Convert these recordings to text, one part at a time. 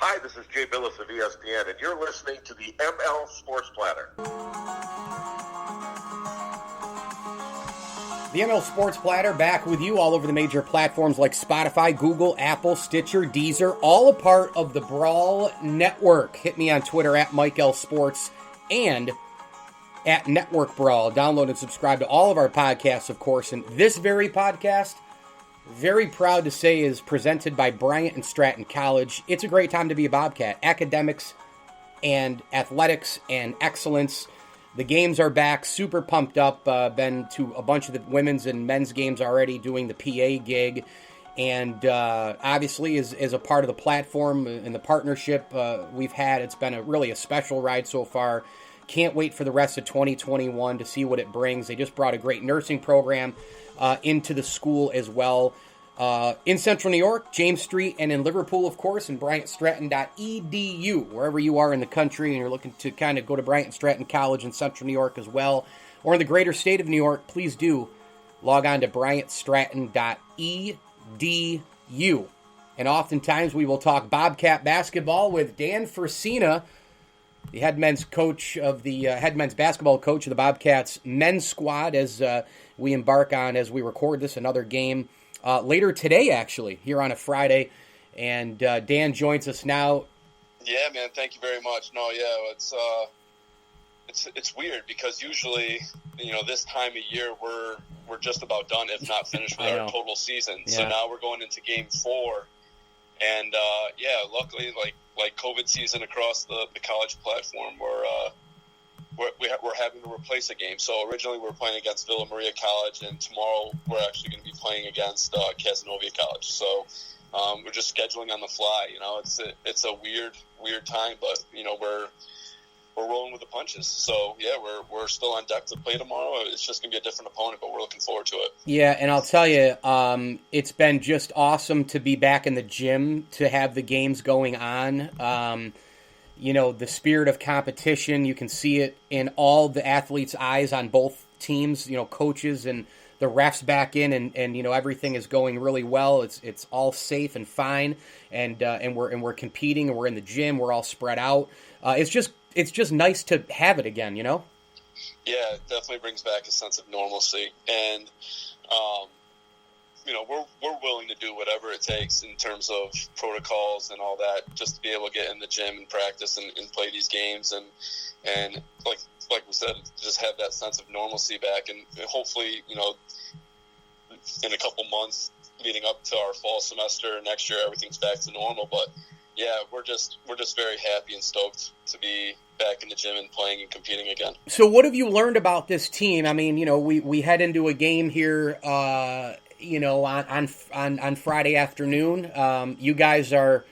Hi, this is Jay Billis of ESPN, and you're listening to the ML Sports Platter. The ML Sports Platter back with you all over the major platforms like Spotify, Google, Apple, Stitcher, Deezer, all a part of the Brawl Network. Hit me on Twitter at Mike L Sports and at Network Brawl. Download and subscribe to all of our podcasts, of course. And this very podcast, very proud to say, is presented by Bryant and Stratton College. It's a great time to be a Bobcat. Academics and athletics and excellence. The games are back, super pumped up. Been to a bunch of the women's and men's games already, doing the PA gig. And obviously, as a part of the platform and the partnership we've had, it's been really a special ride so far. Can't wait for the rest of 2021 to see what it brings. They just brought a great nursing program into the school as well. In Central New York, James Street, and in Liverpool, of course, and BryantStratton.edu, wherever you are in the country and you're looking to kind of go to Bryant and Stratton College in Central New York as well, or in the greater state of New York, please do log on to BryantStratton.edu. And oftentimes we will talk Bobcat basketball with Dan Frisina, the head men's basketball coach of the Bobcats men's squad, as we embark on, as we record this, another game later today, actually, here on a Friday. And Dan joins us now. Yeah, man, thank you very much. No, yeah, it's weird because usually, this time of year we're just about done, if not finished with our total season. Yeah. So now we're going into game 4, and luckily, like COVID season across the college platform, we're having to replace a game. So originally we were playing against Villa Maria College, and tomorrow we're actually going to be playing against Casanova College. So we're just scheduling on the fly. It's a weird time, but we're rolling with the punches. So yeah, we're still on deck to play tomorrow. It's just going to be a different opponent, but we're looking forward to it. Yeah, and I'll tell you, it's been just awesome to be back in the gym, to have the games going on. The spirit of competition, you can see it in all the athletes' eyes on both teams, coaches and the refs back in, and everything is going really well. It's all safe and fine, and we're competing, and we're in the gym, we're all spread out. It's just nice to have it again, Yeah, it definitely brings back a sense of normalcy, and we're willing to do whatever it takes in terms of protocols and all that, just to be able to get in the gym and practice and play these games, and like we said, just have that sense of normalcy back, and hopefully, in a couple months leading up to our fall semester next year, everything's back to normal. But yeah, we're just very happy and stoked to be back in the gym and playing and competing again. So what have you learned about this team? I mean, we head into a game here, on Friday afternoon. You guys are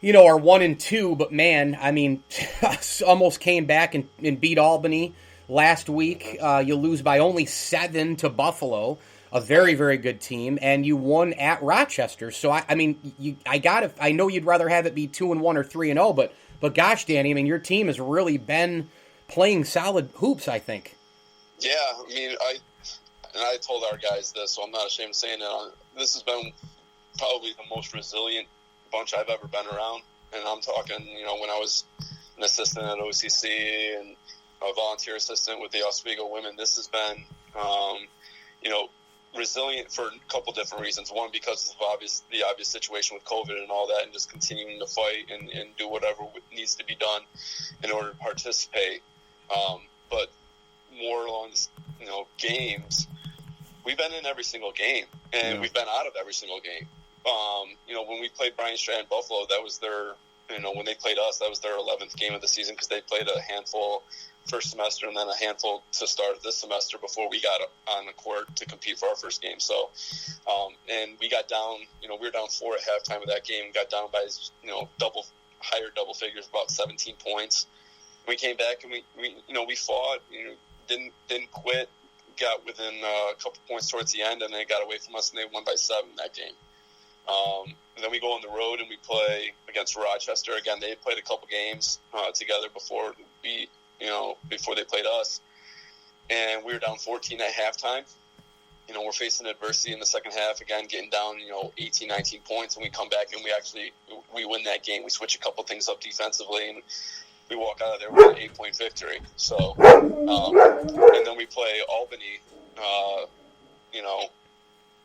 1-2, but man, I mean, almost came back and beat Albany last week. You lose by only 7 to Buffalo, a very, very good team, and you won at Rochester. So I know you'd rather have it be 2-1 or 3-0, but gosh, Danny, I mean, your team has really been playing solid hoops, I think. Yeah, I mean, I told our guys this, so I'm not ashamed of saying it. This has been probably the most resilient bunch I've ever been around. And I'm talking, when I was an assistant at OCC and a volunteer assistant with the Oswego women, this has been, resilient for a couple different reasons. One, because of the obvious situation with COVID and all that, and just continuing to fight and do whatever needs to be done in order to participate. But more along this, games, we've been in every single game, and we've been out of every single game. When we played Bryant, Stratton, Buffalo, that was their, when they played us, that was their 11th game of the season, because they played a handful first semester and then a handful to start this semester before we got on the court to compete for our first game. So, and we got down, we were down 4 at halftime of that game, got down by, higher double figures, about 17 points. We came back and we fought, didn't quit, got within a couple points towards the end, and they got away from us, and they won by 7 that game. And then we go on the road and we play against Rochester. Again, they played a couple games together before they played us. And we were down 14 at halftime. we're facing adversity in the second half again, getting down, 18, 19 points, and we come back and we win that game. We switch a couple things up defensively, and we walk out of there with an 8-point victory. So, and then we play Albany,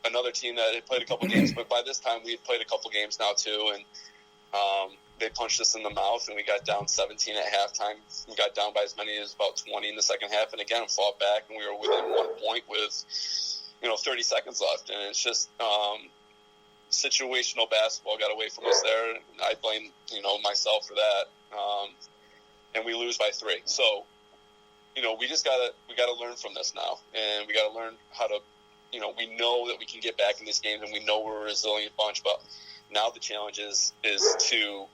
another team that had played a couple games, but by this time we had played a couple games now too, and they punched us in the mouth, and we got down 17 at halftime. We got down by as many as about 20 in the second half, and again fought back, and we were within 1 point with 30 seconds left, and it's just situational basketball got away from us there. I blame myself for that, and we lose by 3. So we gotta learn from this now, and we gotta learn how to. We know that we can get back in these games, and we know we're a resilient bunch, but now the challenge is to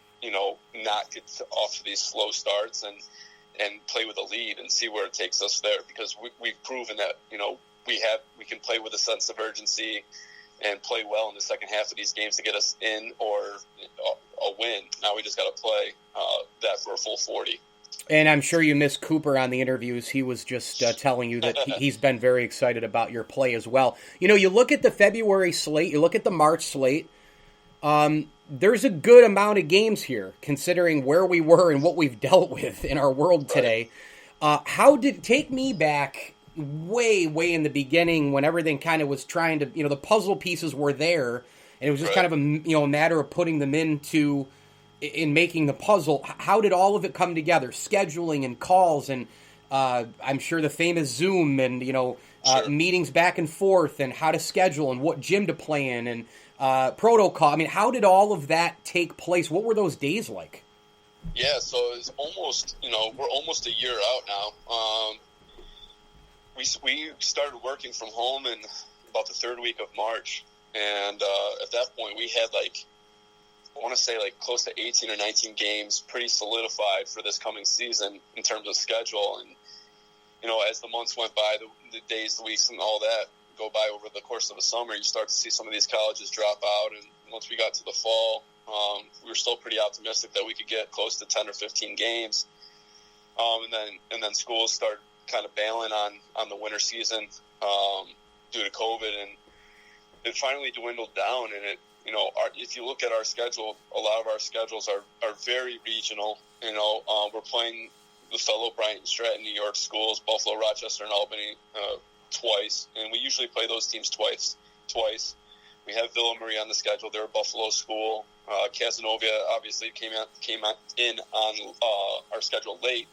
not get off to these slow starts and play with a lead and see where it takes us there, because we've proven that we can play with a sense of urgency and play well in the second half of these games to get us in or a win. Now we just got to play that for a full 40. And I'm sure you missed Cooper on the interviews. He was just telling you that he's been very excited about your play as well. You look at the February slate, you look at the March slate, there's a good amount of games here, considering where we were and what we've dealt with in our world today. Take me back way in the beginning when everything kind of was trying to, the puzzle pieces were there, and it was just kind of a matter of putting them in making the puzzle. How did all of it come together? Scheduling and calls, and I'm sure the famous Zoom and meetings back and forth, and how to schedule and what gym to play in, and protocol. I mean, how did all of that take place? What were those days like? Yeah, so it's almost, we're almost a year out now. We started working from home in about the 3rd week of March, and at that point we had I want to say close to 18 or 19 games pretty solidified for this coming season in terms of schedule. And, as the months went by, the days, the weeks, and all that go by over the course of the summer, you start to see some of these colleges drop out. And once we got to the fall, we were still pretty optimistic that we could get close to 10 or 15 games. And then schools start kind of bailing on the winter season due to COVID, and it finally dwindled down. And it, if you look at our schedule, a lot of our schedules are very regional. We're playing the fellow Bryant and Stratton, New York schools, Buffalo, Rochester, and Albany twice, and we usually play those teams twice. We have Villa Marie on the schedule. They're a Buffalo school. Casanova obviously came in on our schedule late,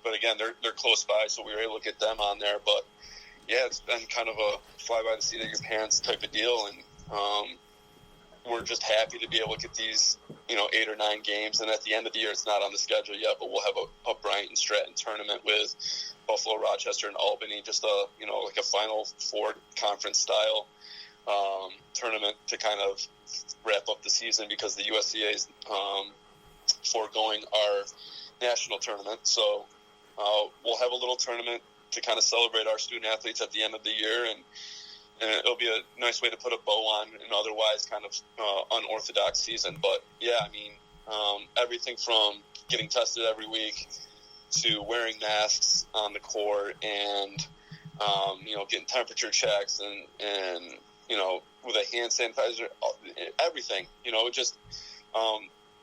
but again, they're close by, so we were able to get them on there. But yeah, it's been kind of a fly by the seat of your pants type of deal, and we're just happy to be able to get these 8 or 9 games. And at the end of the year, it's not on the schedule yet, but we'll have a Bryant and Stratton tournament with Buffalo, Rochester, and Albany, just a a Final Four conference style tournament to kind of wrap up the season, because the USCA is foregoing our national tournament. So we'll have a little tournament to kind of celebrate our student athletes at the end of the year, and it'll be a nice way to put a bow on an otherwise kind of unorthodox season. But yeah, I mean, everything from getting tested every week to wearing masks on the court, and getting temperature checks, and with a hand sanitizer, everything. Just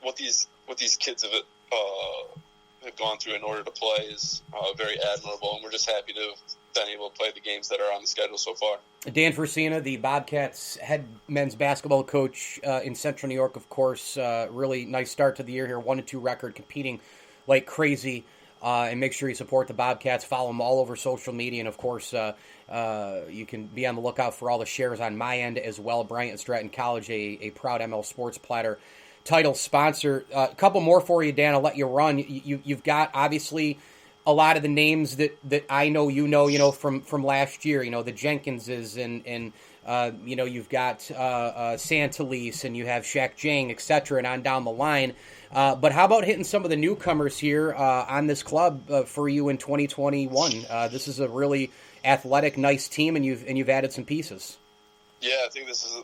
what these kids have gone through in order to play is very admirable, and we're just happy to have been able to play the games that are on the schedule so far. Dan Frisina, the Bobcats head men's basketball coach in Central New York, of course. Really nice start to the year here, 1-2 record, competing like crazy. And make sure you support the Bobcats. Follow them all over social media. And, of course, you can be on the lookout for all the shares on my end as well. Bryant and Stratton College, a proud ML Sports Platter title sponsor. A couple more for you, Dan. I'll let you run. You've got, obviously, a lot of the names that I know from last year. The Jenkinses and you've got Santalise, and you have Shaq Jang, etc., and on down the line. But how about hitting some of the newcomers here on this club for you in 2021? This is a really athletic, nice team, and you've added some pieces. Yeah, I think this is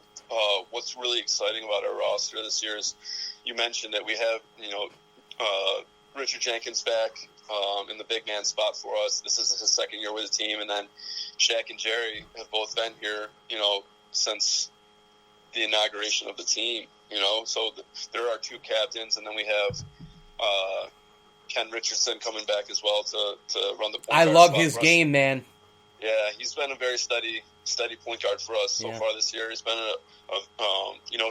what's really exciting about our roster this year is you mentioned that we have Richard Jenkins back. in the big man spot for us. This is his second year with the team, and then Shaq and Jerry have both been here, since the inauguration of the team. So there are two captains, and then we have Ken Richardson coming back as well to run the point guard. I love his game, man. Yeah, he's been a very steady point guard for us so far this year. He's been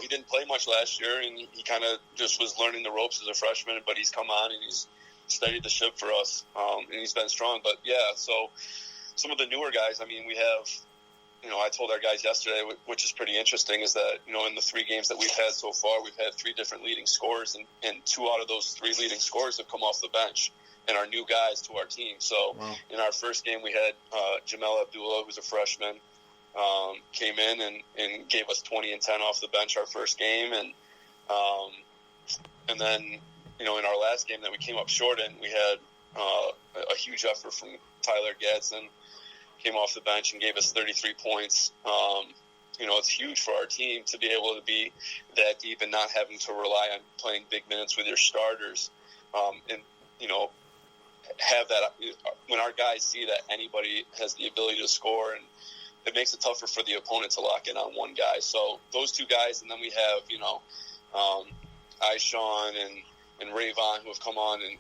he didn't play much last year, and he kind of just was learning the ropes as a freshman, but he's come on and he's steadied the ship for us, and he's been strong. But, yeah, so some of the newer guys, we have, I told our guys yesterday, which is pretty interesting, is that, in the 3 games that we've had so far, we've had 3 different leading scorers, and 2 out of those 3 leading scorers have come off the bench and are new guys to our team. So in our first game, we had Jamel Abdullah, who's a freshman, came in and gave us 20 and 10 off the bench our first game. And then, in our last game that we came up short in, we had a huge effort from Tyler Gadsden, came off the bench and gave us 33 points. It's huge for our team to be able to be that deep and not having to rely on playing big minutes with your starters. Have that when our guys see that anybody has the ability to score, and it makes it tougher for the opponent to lock in on one guy. So those 2 guys, and then we have, Ishawn and Rayvon, who have come on and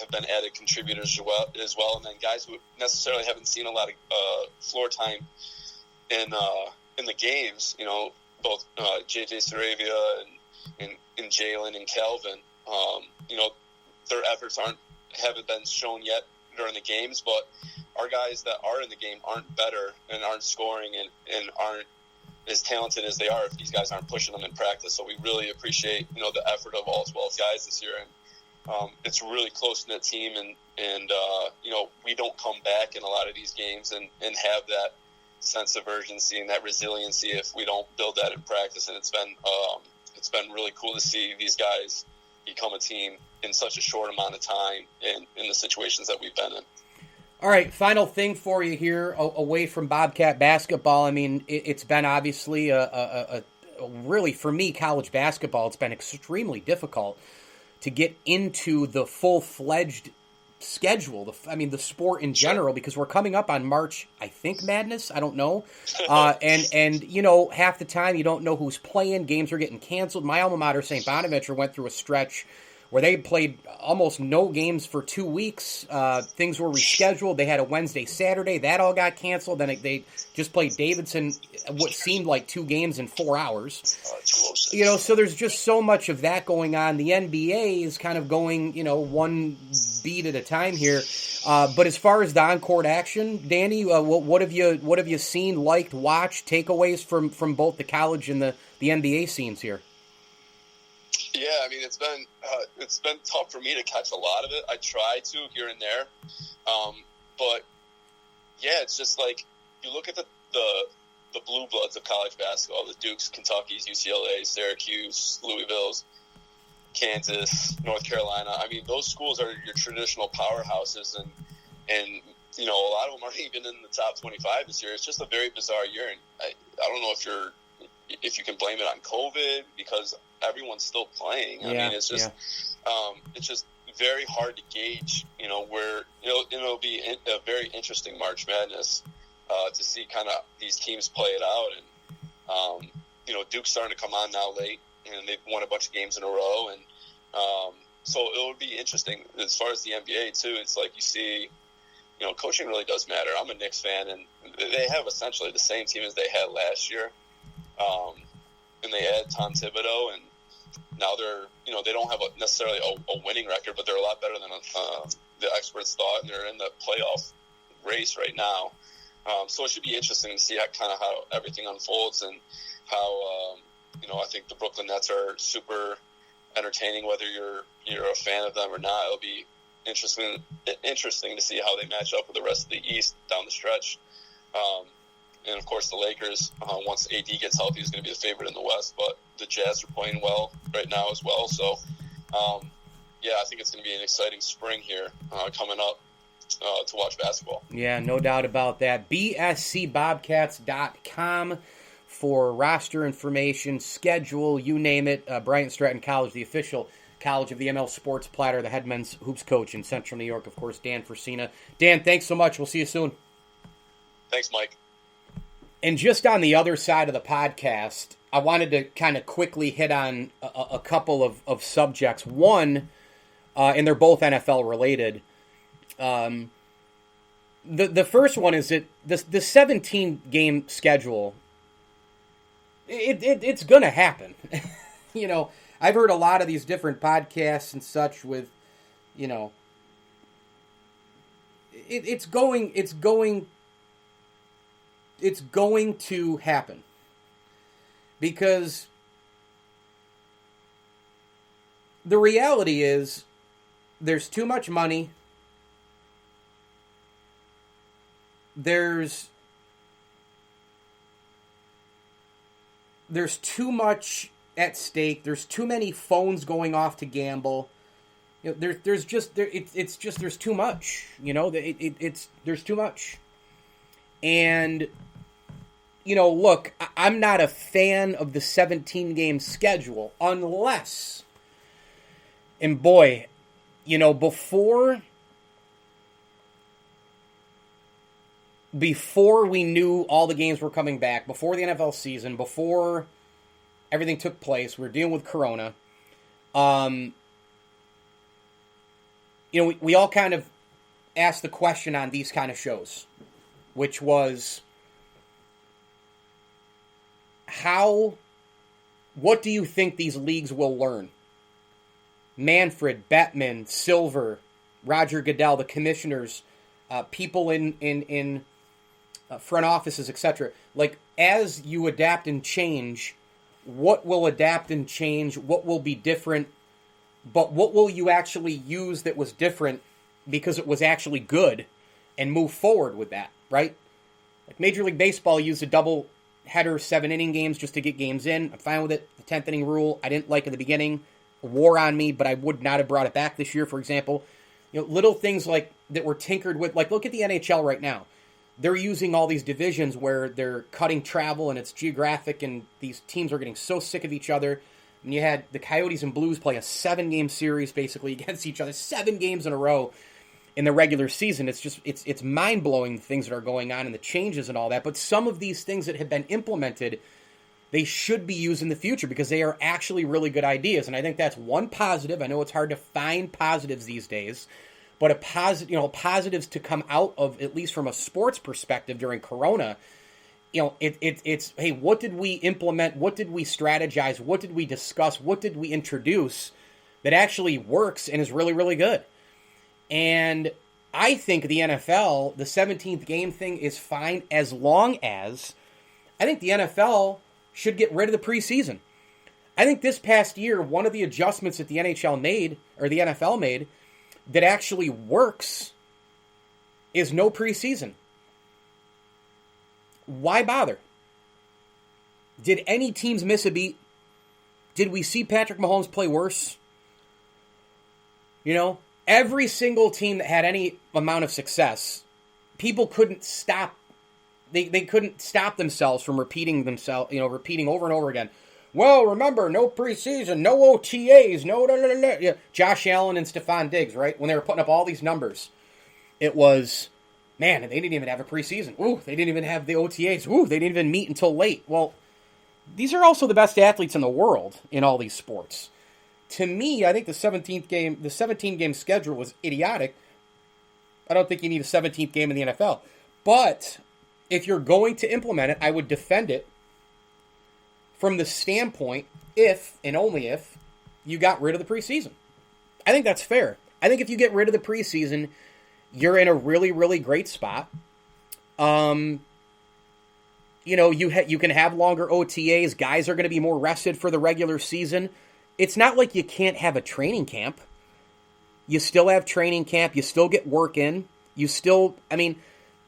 have been added contributors as well, and then guys who necessarily haven't seen a lot of floor time in the games. Both JJ Saravia and Jalen and Calvin. Their efforts haven't been shown yet during the games, but our guys that are in the game aren't better and aren't scoring and aren't as talented as they are if these guys aren't pushing them in practice. So we really appreciate the effort of all 12 guys this year, and it's a really close-knit team, and we don't come back in a lot of these games and have that sense of urgency and that resiliency if we don't build that in practice. And it's been really cool to see these guys become a team in such a short amount of time and in the situations that we've been in. All right, final thing for you here, away from Bobcat basketball. It's been obviously a really, for me, college basketball, it's been extremely difficult to get into the full-fledged schedule, the sport in general, because we're coming up on March, I think, Madness, I don't know, and half the time you don't know who's playing, games are getting canceled. My alma mater, St. Bonaventure, went through a stretch where they played almost no games for 2 weeks. Things were rescheduled. They had a Wednesday, Saturday. That all got canceled. Then they just played Davidson, what seemed like 2 games in 4 hours. So there's just so much of that going on. The NBA is kind of going, one beat at a time here. But as far as the on-court action, Danny, what have you seen, liked, watched, takeaways from both the college and the NBA scenes here? Yeah, it's been tough for me to catch a lot of it. I try to here and there, but yeah, it's just like you look at the blue bloods of college basketball: the Dukes, Kentucky's, UCLA, Syracuse, Louisville's, Kansas, North Carolina. Those schools are your traditional powerhouses, and a lot of them aren't even in the top 25 this year. It's just a very bizarre year, and I don't know if you can blame it on COVID because everyone's still playing. It's just very hard to gauge, where it'll be a very interesting March Madness to see kind of these teams play it out. And, Duke's starting to come on now late, and they've won a bunch of games in a row. And so it'll be interesting as far as the NBA too. It's like you see, coaching really does matter. I'm a Knicks fan, and they have essentially the same team as they had last year. And they had Tom Thibodeau, and now they're, they don't have necessarily a winning record, but they're a lot better than the experts thought, and they're in the playoff race right now. So it should be interesting to see how everything unfolds, and how, I think the Brooklyn Nets are super entertaining, whether you're a fan of them or not. It'll be interesting to see how they match up with the rest of the East down the stretch. And, of course, the Lakers, once AD gets healthy, is going to be the favorite in the West. But the Jazz are playing well right now as well. So, I think it's going to be an exciting spring here coming up to watch basketball. Yeah, no doubt about that. BSCBobcats.com for roster information, schedule, you name it. Bryant Stratton College, the official College of the ML Sports Platter, the head men's hoops coach in Central New York, of course, Dan Frisina. Dan, thanks so much. We'll see you soon. Thanks, Mike. And just on the other side of the podcast, I wanted to kind of quickly hit on a couple of subjects. One, and they're both NFL related. The first one is that the 17-game schedule, it's going to happen. You know, I've heard a lot of these different podcasts and such with, you know, it's going to happen. Because the reality is there's too much money. There's too much at stake. There's too many phones going off to gamble. You know, there's too much. You know, there's too much. And you know, look, I'm not a fan of the 17-game schedule unless, and boy, you know, before we knew all the games were coming back, before the NFL season, before everything took place, we were dealing with Corona. You know, we all kind of asked the question on these kind of shows, which was, what do you think these leagues will learn? Manfred, Bettman, Silver, Roger Goodell, the commissioners, people in front offices, etc. Like, as you adapt and change, what will adapt and change? What will be different? But what will you actually use that was different because it was actually good and move forward with that, right? Like Major League Baseball used a double header 7-inning games just to get games in. I'm fine with it. The 10th inning rule, I didn't like at the beginning. Wore on me, but I would not have brought it back this year, for example. You know, little things like that were tinkered with. Like, look at the NHL right now. They're using all these divisions where they're cutting travel and it's geographic, and these teams are getting so sick of each other. And you had the Coyotes and Blues play a 7-game series basically against each other, 7 games in a row in the regular season. It's just, it's mind-blowing, the things that are going on and the changes and all that. But some of these things that have been implemented, they should be used in the future because they are actually really good ideas. And I think that's one positive. I know it's hard to find positives these days, but positives to come out of, at least from a sports perspective during Corona, you know, it's, hey, what did we implement? What did we strategize? What did we discuss? What did we introduce that actually works and is really, really good? And I think the NFL, the 17th game thing is fine as long as I think the NFL should get rid of the preseason. I think this past year, one of the adjustments that the NHL made, or the NFL made, that actually works is no preseason. Why bother? Did any teams miss a beat? Did we see Patrick Mahomes play worse? You know, every single team that had any amount of success, people couldn't stop. They couldn't stop themselves from repeating over and over again. Well, remember, no preseason, no OTAs, no Yeah. Josh Allen and Stephon Diggs, right? When they were putting up all these numbers, it was, man, they didn't even have a preseason. Ooh, they didn't even have the OTAs. Ooh, they didn't even meet until late. Well, these are also the best athletes in the world in all these sports. To me, I think the 17-game schedule was idiotic. I don't think you need a 17th game in the NFL. But if you're going to implement it, I would defend it from the standpoint if, and only if, you got rid of the preseason. I think that's fair. I think if you get rid of the preseason, you're in a really, really great spot. You know, you can have longer OTAs. Guys are going to be more rested for the regular season. It's not like you can't have a training camp. You still have training camp. You still get work in. You still, I mean,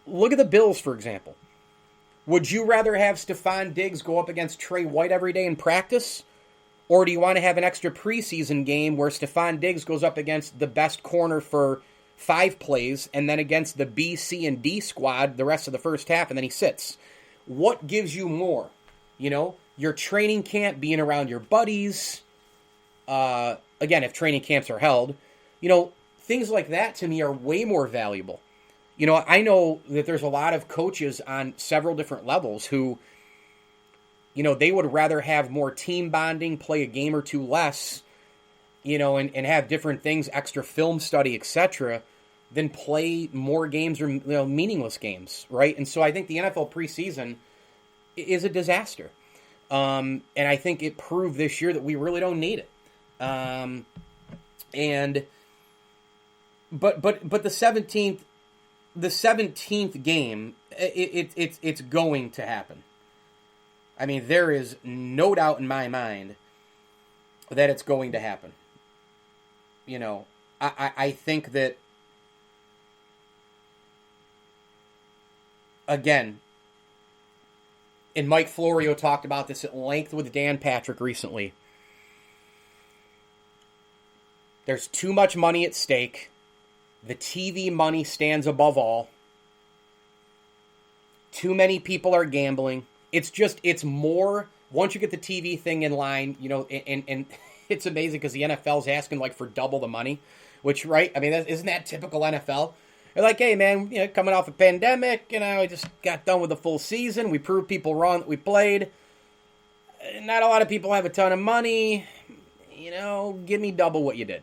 look at the Bills, for example. Would you rather have Stephon Diggs go up against Trey White every day in practice? Or do you want to have an extra preseason game where Stephon Diggs goes up against the best corner for 5 plays and then against the B, C, and D squad the rest of the first half and then he sits? What gives you more? You know, your training camp, being around your buddies, again, if training camps are held, things like that to me are way more valuable. I know that there's a lot of coaches on several different levels who, they would rather have more team bonding, play a game or two less, and have different things, extra film study, etc., than play more games or meaningless games, right? And so I think the NFL preseason is a disaster. And I think it proved this year that we really don't need it. But the 17th game, it's going to happen. I mean, there is no doubt in my mind that it's going to happen. I think that, again, and Mike Florio talked about this at length with Dan Patrick recently. There's too much money at stake. The TV money stands above all. Too many people are gambling. It's more, once you get the TV thing in line, and it's amazing because the NFL's asking like for double the money, which, right? I mean, isn't that typical NFL? They're like, hey, man, coming off a pandemic, I just got done with the full season. We proved people wrong that we played. Not a lot of people have a ton of money. Give me double what you did.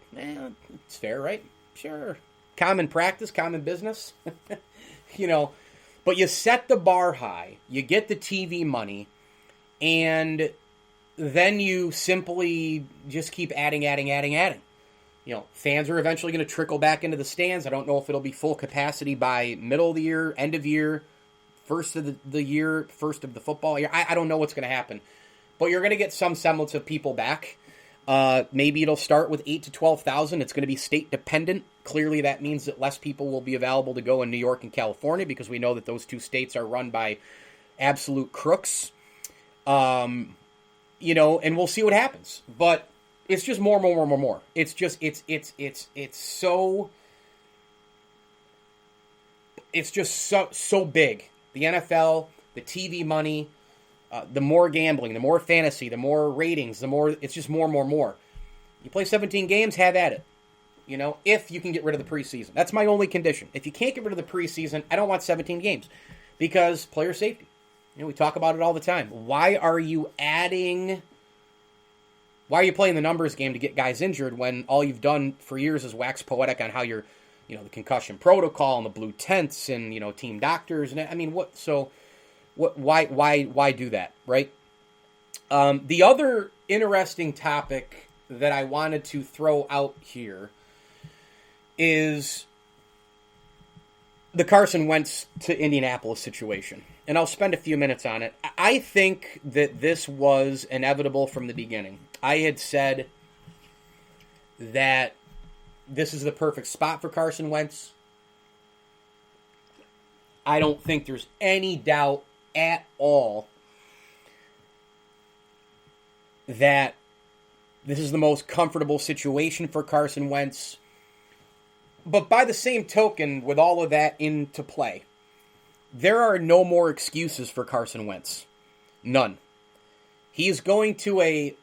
It's fair, right? Sure. Common practice, common business. But you set the bar high. You get the TV money. And then you simply just keep adding. Fans are eventually going to trickle back into the stands. I don't know if it'll be full capacity by middle of the year, end of year, first of the year, first of the football year. I don't know what's going to happen. But you're going to get some semblance of people back. Maybe it'll start with 8,000 to 12,000. It's going to be state dependent. Clearly that means that less people will be available to go in New York and California because we know that those two states are run by absolute crooks. And we'll see what happens. But it's just more. It's just so big. The NFL, the TV money, the more gambling, the more fantasy, the more ratings, it's just more. You play 17 games, have at it. If you can get rid of the preseason. That's my only condition. If you can't get rid of the preseason, I don't want 17 games because player safety. We talk about it all the time. Why are you playing the numbers game to get guys injured when all you've done for years is wax poetic on how you're, the concussion protocol and the blue tents and, team doctors. And I mean, why do that, right? The other interesting topic that I wanted to throw out here is the Carson Wentz to Indianapolis situation. And I'll spend a few minutes on it. I think that this was inevitable from the beginning. I had said that this is the perfect spot for Carson Wentz. I don't think there's any doubt at all that this is the most comfortable situation for Carson Wentz. But by the same token, with all of that into play, there are no more excuses for Carson Wentz. None. He is going to a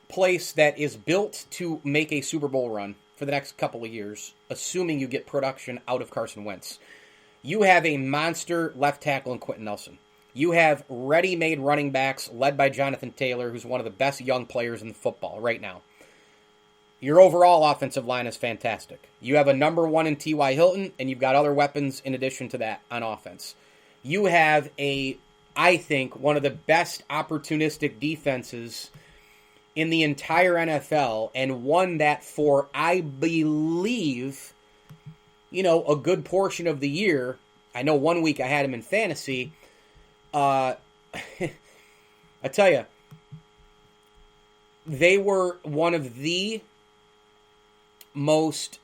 place that is built to make a Super Bowl run for the next couple of years, assuming you get production out of Carson Wentz. You have a monster left tackle in Quentin Nelson. You have ready-made running backs led by Jonathan Taylor, who's one of the best young players in football right now. Your overall offensive line is fantastic. You have a number one in T.Y. Hilton, and you've got other weapons in addition to that on offense. You have I think, one of the best opportunistic defenses in the entire NFL, and one that for, I believe, a good portion of the year, I know 1 week I had him in fantasy, I tell you, they were one of the most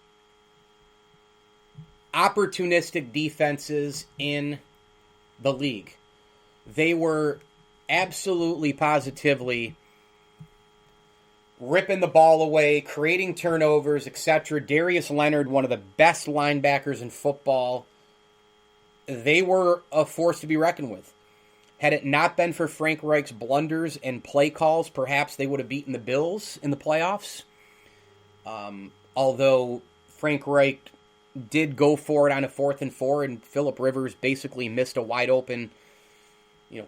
opportunistic defenses in the league. They were absolutely, positively ripping the ball away, creating turnovers, etc. Darius Leonard, one of the best linebackers in football. They were a force to be reckoned with. Had it not been for Frank Reich's blunders and play calls, perhaps they would have beaten the Bills in the playoffs. Although Frank Reich did go for it on a 4th and 4, and Phillip Rivers basically missed a wide open,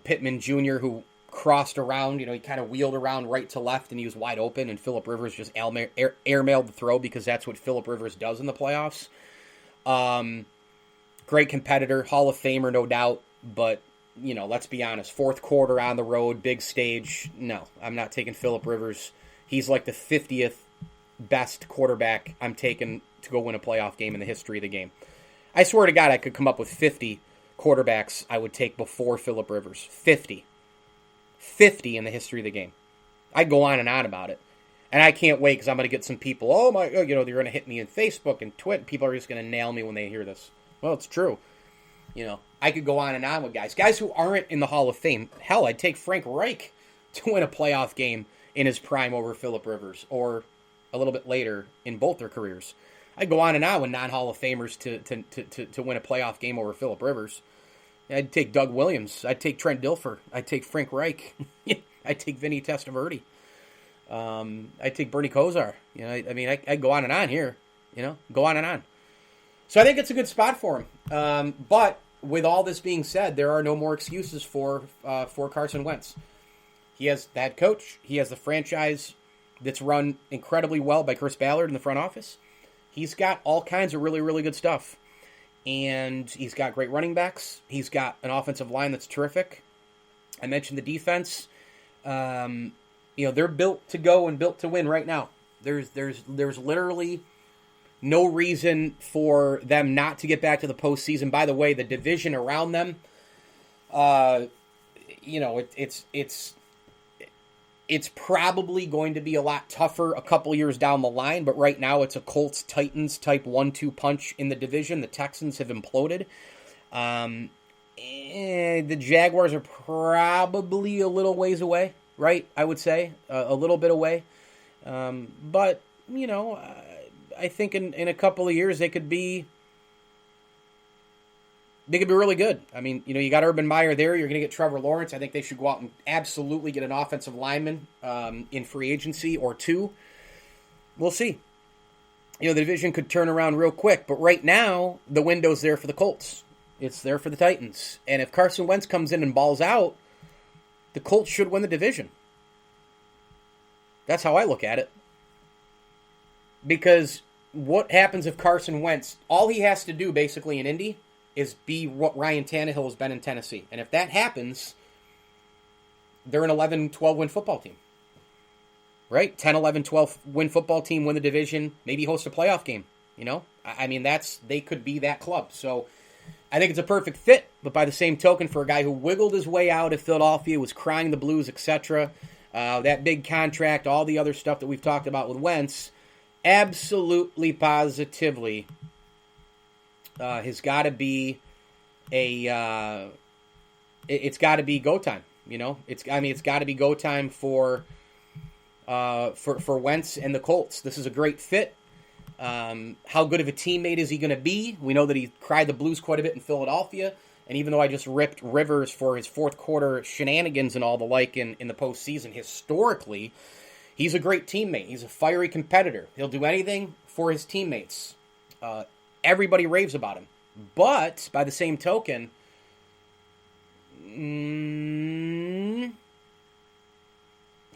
Pittman Jr., who crossed around, he kind of wheeled around right to left, and he was wide open, and Phillip Rivers just airmailed the throw because that's what Phillip Rivers does in the playoffs. Great competitor, Hall of Famer, no doubt, but, let's be honest, 4th quarter on the road, big stage, no, I'm not taking Phillip Rivers. He's like the 50th best quarterback I'm taking to go win a playoff game in the history of the game. I swear to God, I could come up with 50 quarterbacks I would take before Phillip Rivers. 50 in the history of the game. I'd go on and on about it. And I can't wait because I'm going to get some people, they're going to hit me in Facebook and Twitter. People are just going to nail me when they hear this. Well, it's true. I could go on and on with guys who aren't in the Hall of Fame. Hell, I'd take Frank Reich to win a playoff game in his prime over Phillip Rivers, or a little bit later in both their careers. I'd go on and on with non-Hall of Famers to win a playoff game over Phillip Rivers. I'd take Doug Williams. I'd take Trent Dilfer. I'd take Frank Reich. I'd take Vinny Testaverde. I'd take Bernie Kosar. I'd go on and on here. Go on and on. So I think it's a good spot for him. But with all this being said, there are no more excuses for Carson Wentz. He has the head coach. He has the franchise that's run incredibly well by Chris Ballard in the front office. He's got all kinds of really, really good stuff. And he's got great running backs. He's got an offensive line that's terrific. I mentioned the defense. They're built to go and built to win right now. There's literally no reason for them not to get back to the postseason. By the way, the division around them, it's probably going to be a lot tougher a couple years down the line, but right now it's a Colts-Titans type 1-2 punch in the division. The Texans have imploded. The Jaguars are probably a little ways away, right? I would say a little bit away. But, I think in a couple of years they could be really good. You got Urban Meyer there. You're going to get Trevor Lawrence. I think they should go out and absolutely get an offensive lineman in free agency or two. We'll see. The division could turn around real quick. But right now, the window's there for the Colts. It's there for the Titans. And if Carson Wentz comes in and balls out, the Colts should win the division. That's how I look at it. Because what happens if Carson Wentz, all he has to do basically in Indy is be what Ryan Tannehill has been in Tennessee. And if that happens, they're an 11-12 win football team. Right? 10, 11, 12 win football team, win the division, maybe host a playoff game. They could be that club. So I think it's a perfect fit. But by the same token, for a guy who wiggled his way out of Philadelphia, was crying the blues, etc., that big contract, all the other stuff that we've talked about with Wentz, absolutely, positively, has got to be it's got to be go time. It's got to be go time for Wentz and the Colts. This is a great fit. How good of a teammate is he going to be? We know that he cried the blues quite a bit in Philadelphia. And even though I just ripped Rivers for his 4th quarter shenanigans and all the like in the postseason, historically, he's a great teammate. He's a fiery competitor. He'll do anything for his teammates. Everybody raves about him. But, by the same token, he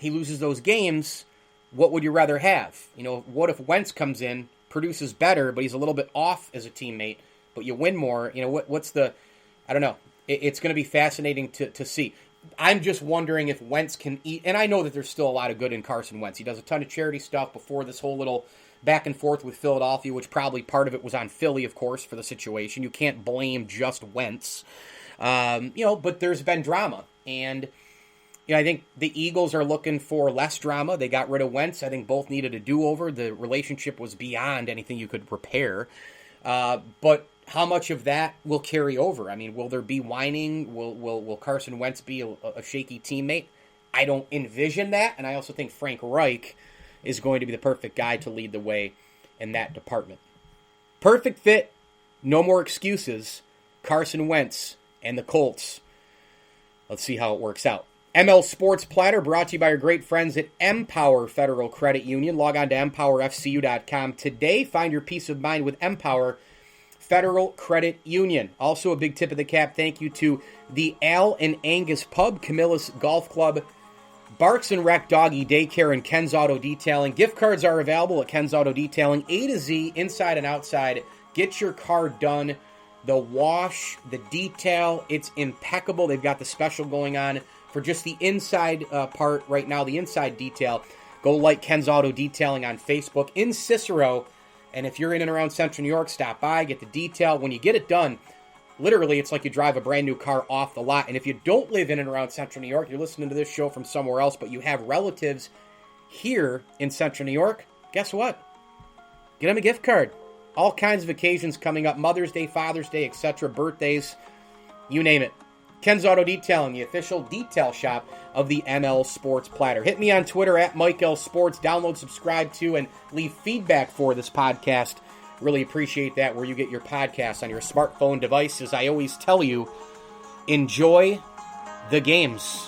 loses those games. What would you rather have? What if Wentz comes in, produces better, but he's a little bit off as a teammate, but you win more? What's the... I don't know. It's going to be fascinating to see. I'm just wondering if Wentz can eat... And I know that there's still a lot of good in Carson Wentz. He does a ton of charity stuff before this whole little back and forth with Philadelphia, which probably part of it was on Philly, of course, for the situation. You can't blame just Wentz. But there's been drama. And, I think the Eagles are looking for less drama. They got rid of Wentz. I think both needed a do-over. The relationship was beyond anything you could repair. But how much of that will carry over? Will there be whining? Will Carson Wentz be a shaky teammate? I don't envision that. And I also think Frank Reich is going to be the perfect guy to lead the way in that department. Perfect fit. No more excuses. Carson Wentz and the Colts. Let's see how it works out. ML Sports Platter brought to you by our great friends at Empower Federal Credit Union. Log on to empowerfcu.com today. Find your peace of mind with Empower Federal Credit Union. Also a big tip of the cap, thank you to the Al and Angus Pub, Camillus Golf Club, Barks and Rec Doggy Daycare, and Ken's Auto Detailing. Gift cards are available at Ken's Auto Detailing. A to Z, inside and outside. Get your car done. The wash, the detail, it's impeccable. They've got the special going on for just the inside part right now, the inside detail. Go like Ken's Auto Detailing on Facebook in Cicero. And if you're in and around Central New York, stop by, get the detail. When you get it done, literally it's like you drive a brand new car off the lot. And if you don't live in and around Central New York, you're listening to this show from somewhere else, but you have relatives here in Central New York, guess what? Get them a gift card. All kinds of occasions coming up, Mother's Day, Father's Day, etc., birthdays, you name it. Ken's Auto Detailing, the official detail shop of the ML Sports Platter. Hit me on Twitter at Mike L. Sports. Download, subscribe to, and leave feedback for this podcast. Really appreciate that, where you get your podcasts on your smartphone device. As I always tell you, enjoy the games.